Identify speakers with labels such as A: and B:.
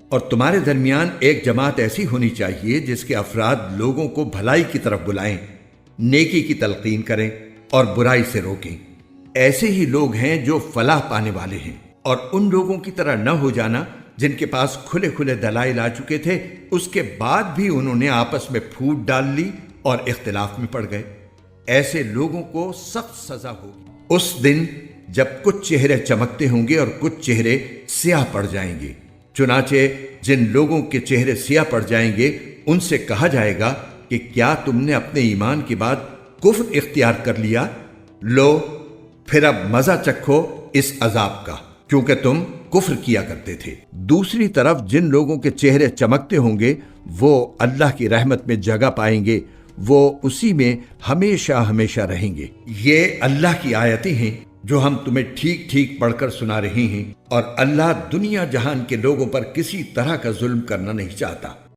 A: اور تمہارے درمیان ایک جماعت ایسی ہونی چاہیے جس کے افراد لوگوں کو بھلائی کی طرف بلائیں، نیکی کی تلقین کریں اور برائی سے روکیں۔ ایسے ہی لوگ ہیں جو فلاح پانے والے ہیں۔ اور ان لوگوں کی طرح نہ ہو جانا جن کے پاس کھلے کھلے دلائل آ چکے تھے، اس کے بعد بھی انہوں نے آپس میں پھوٹ ڈال لی اور اختلاف میں پڑ گئے۔ ایسے لوگوں کو سخت سزا ہوگی اس دن جب کچھ چہرے چمکتے ہوں گے اور کچھ چہرے سیاہ پڑ جائیں گے۔ چنانچہ جن لوگوں کے چہرے سیاہ پڑ جائیں گے ان سے کہا جائے گا کہ کیا تم نے اپنے ایمان کے بعد کفر اختیار کر لیا؟ لو پھر اب مزہ چکھو اس عذاب کا، کیونکہ تم کفر کیا کرتے تھے۔ دوسری طرف جن لوگوں کے چہرے چمکتے ہوں گے وہ اللہ کی رحمت میں جگہ پائیں گے، وہ اسی میں ہمیشہ ہمیشہ رہیں گے۔ یہ اللہ کی آیتیں ہیں جو ہم تمہیں ٹھیک ٹھیک پڑھ کر سنا رہے ہیں، اور اللہ دنیا جہان کے لوگوں پر کسی طرح کا ظلم کرنا نہیں چاہتا۔